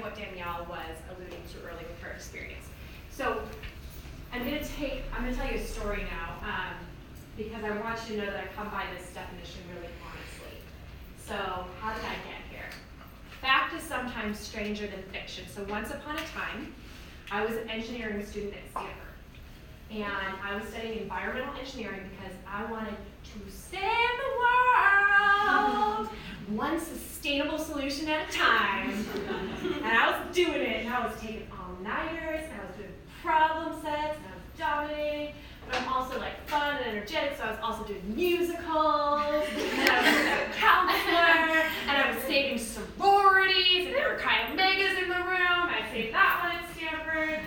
of what Danielle was alluding to earlier with her experience. So I'm going to tell you a story now, because I want you to know that I come by this definition really honestly. So how did I get here? Fact is sometimes stranger than fiction. So once upon a time, I was an engineering student at Stanford. And I was studying environmental engineering because I wanted to save the world one sustainable solution at a time. And I was doing it, and I was taking all-nighters, and I was doing problem sets, and I was dominating. But I'm also like fun and energetic, so I was also doing musicals, and I was a counselor, and I was saving sororities, and there were Chi Omegas in the room. I saved that one at Stanford.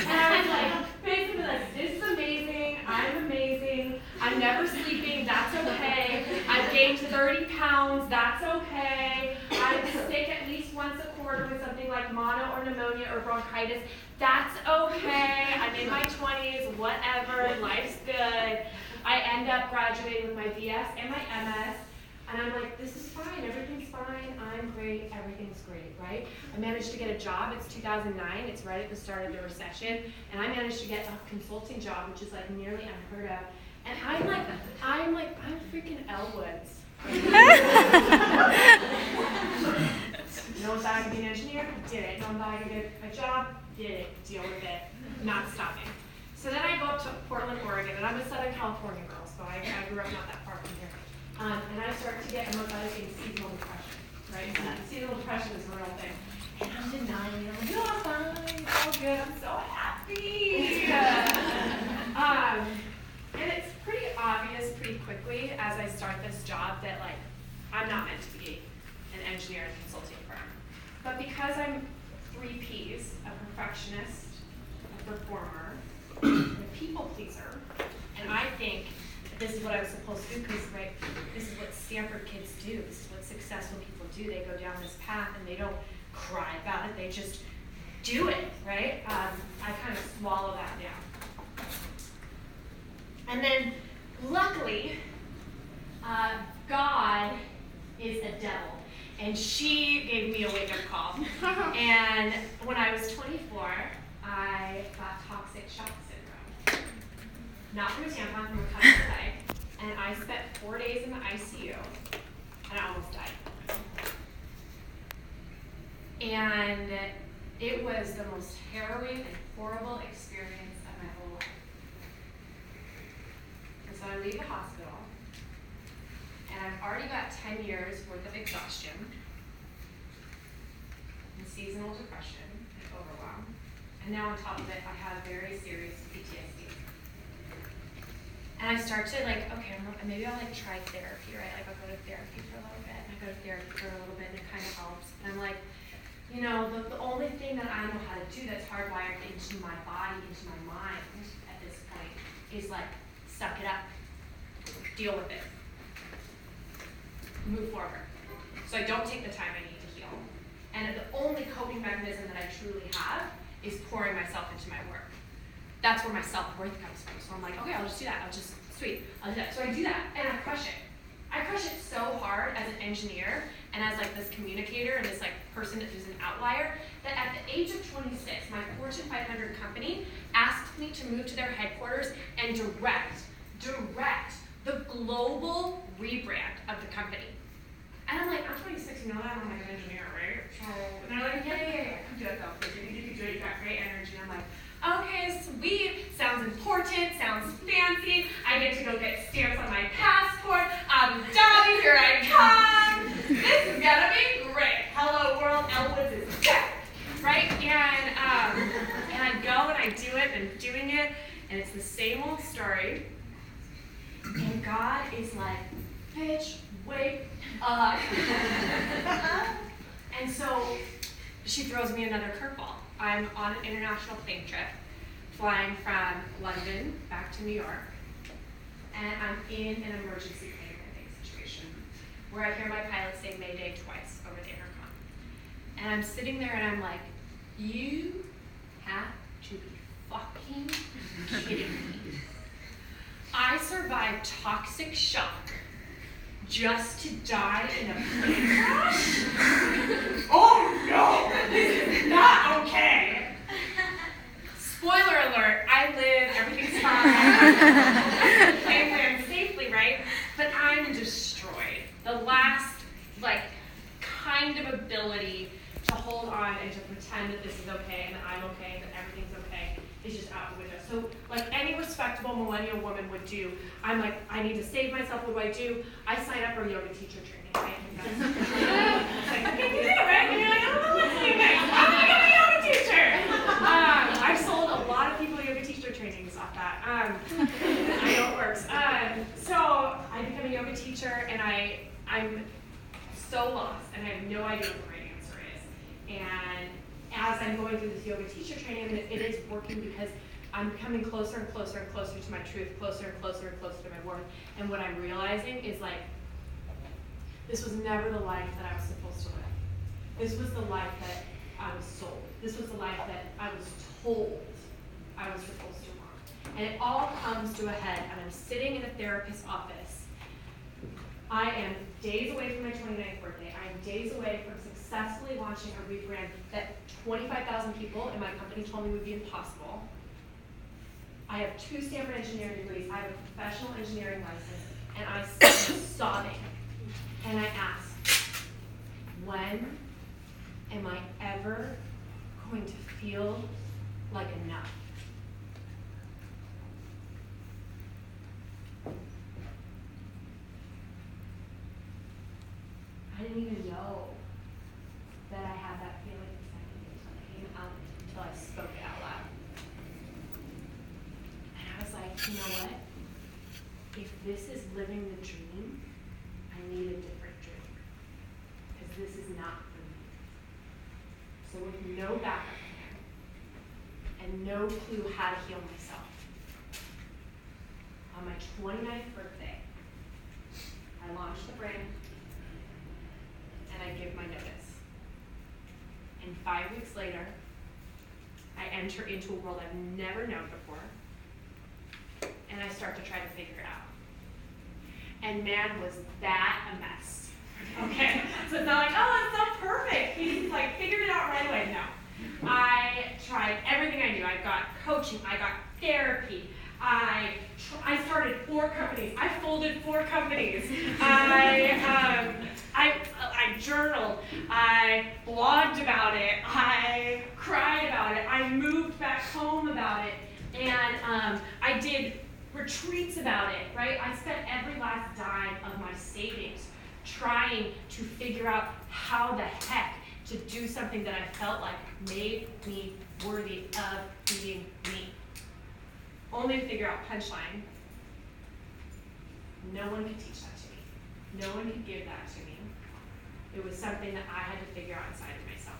And I was like, basically like, this is amazing, I'm amazing, I'm never sleeping, that's okay. I've gained 30 pounds, that's okay. I'm sick at least once a quarter with something like mono or pneumonia or bronchitis, that's okay. I'm in my 20s, whatever, life's good. I end up graduating with my BS and my MS, and I'm like, this is fine, everything's fine, I'm great, everything's great, right? I managed to get a job, it's 2009, it's right at the start of the recession, and I managed to get a consulting job, which is like nearly unheard of. And I'm freaking Elwoods. You know if I could be an engineer? Did it. Know if I could get a job? Did it. Deal with it. Not stopping. So then I go up to Portland, Oregon, and I'm a Southern California girl, so I grew up not that far from here. And I start to get, among other things, seasonal depression, right? So seasonal depression is a real thing. And I'm denying it. I'm like, oh, fine, it's all good, I'm so happy. And it's pretty obvious pretty quickly as I start this job that like, I'm not meant to be an engineer and consulting firm. But because I'm 3 Ps, a perfectionist, a performer, and a people pleaser, and I think this is what I was supposed to do because, right, this is what Stanford kids do. This is what successful people do. They go down this path and they don't cry about it. They just do it, right? I kind of swallow that down. And then, luckily, God is a devil. And she gave me a wake-up call. And when I was 24, I got toxic shock syndrome. Not from a tampon, from a cut in the leg. And I spent 4 days in the ICU, and I almost died. And it was the most harrowing and horrible experience of my whole life. And so I leave the hospital, and I've already got 10 years worth of exhaustion, and seasonal depression, and overwhelm. And now on top of it, I have very serious PTSD. And I start to like, okay, maybe I'll like try therapy, right? Like I'll go to therapy for a little bit, and I go to therapy for a little bit, and it kind of helps. And I'm like, you know, the only thing that I know how to do that's hardwired into my body, into my mind at this point is like, suck it up, deal with it, move forward. So I don't take the time I need to heal. And the only coping mechanism that I truly have is pouring myself into my work. That's where my self-worth comes from. So I'm like, okay, I'll just do that. I'll do that. So I do that, and I crush it. I crush it so hard as an engineer and as like this communicator and this like person who's an outlier that at the age of 26, my Fortune 500 company asked me to move to their headquarters and direct the global rebrand of the company. And I'm like, I'm 26, you know that? I'm like an engineer, right? So, and they're like, yeah, come do that though, because you need to do it, you got great energy. And I'm like, okay, sweet, sounds important, sounds fancy. I get to go get stamps on my passport. Abu Dhabi, here I come. This is gonna be great. Hello world, Elwoods is back, right? And I go and I do it, and doing it, and it's the same old story. And God is like, bitch, wake up. And so she throws me another curveball. I'm on an international plane trip, flying from London back to New York, and I'm in an emergency plane landing situation where I hear my pilot say Mayday twice over the intercom. And I'm sitting there and I'm like, you have to be fucking kidding me. I survived toxic shock just to die in a plane crash? Oh no! This is Plan safely, right? But I'm destroyed. The last, kind of ability to hold on and to pretend that this is okay and that I'm okay and that everything's okay is just out the window. So, like any respectable millennial woman would do, I'm like, I need to save myself. What do I do? I sign up for yoga teacher training, right? It's like, okay, you do it, right? And you're like, I don't know what's doing next. I'm gonna get a yoga teacher. I've sold a lot of people yoga teacher trainings off that. I know it works. So I become a yoga teacher, and I'm so lost, and I have no idea what the right answer is. And as I'm going through this yoga teacher training, it is working because I'm becoming closer and closer and closer to my truth, closer and closer and closer to my worth. And what I'm realizing is this was never the life that I was supposed to live. This was the life that I was sold. This was the life that I was told I was supposed to want. And it all comes to a head, and I'm sitting in a therapist's office. I am days away from my 29th birthday. I am days away from successfully launching a rebrand that 25,000 people in my company told me would be impossible. I have 2 Stanford engineering degrees. I have a professional engineering license, and I'm sobbing. And I ask, when am I ever going to feel like enough? I didn't even know that I had that feeling inside of me until it came out, until I spoke it out loud. And I was like, you know what? If this is living the dream, I need a different dream. Because this is not for me. So with no backup plan and no clue how to heal myself, on my 29th birthday, I launched the brand, and I give my notice. And 5 weeks later, I enter into a world I've never known before, and I start to try to figure it out. And man, was that a mess. Okay? So it's not like, oh, it's so perfect. He's figured it out right away. No. I tried everything I knew. I got coaching, I got therapy. I started 4 companies. I folded 4 companies. I journaled. I blogged about it. I cried about it. I moved back home about it. And I did retreats about it, right? I spent every last dime of my savings trying to figure out how the heck to do something that I felt like made me worthy of being me. Only to figure out punchline. No one could teach that to me. No one could give that to me. It was something that I had to figure out inside of myself.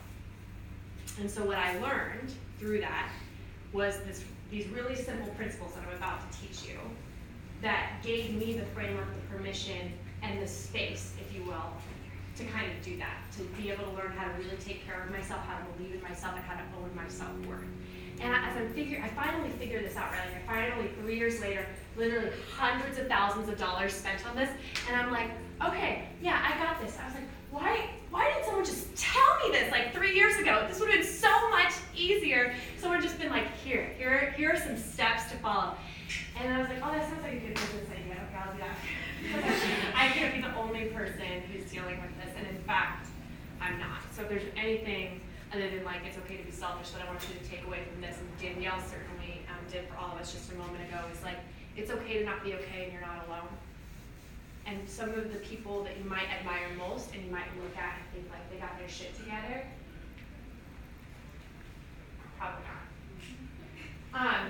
And so what I learned through that was these really simple principles that I'm about to teach you that gave me the framework, the permission, and the space, if you will, to kind of do that, to be able to learn how to really take care of myself, how to believe in myself, and how to own my self-worth. And as I finally figured this out, right? I finally, 3 years later, literally hundreds of thousands of dollars spent on this, and I'm like, okay, yeah, I got this. I was like, why didn't someone just tell me this 3 years ago? This would have been so much easier. Someone just been like, here are some steps to follow. And I was like, oh, that sounds like a good business idea. Okay, I'll do that. I can't be the only person who's dealing with this, and in fact, I'm not. So if there's anything other than it's okay to be selfish that I want you to take away from this, and Danielle certainly did for all of us just a moment ago, is it's okay to not be okay and you're not alone. And some of the people that you might admire most and you might look at and think they got their shit together, probably not.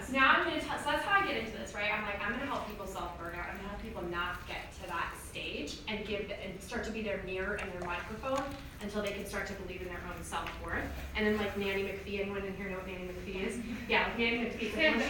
So now I'm going to so that's how I get into this, right? I'm going to help people self-burnout. I'm going to help people not get to that stage and start to be their mirror and their microphone until they can start to believe in their own self-worth. And then Nanny McPhee, anyone in here know what Nanny McPhee is? Yeah, Nanny McPhee. So you don't need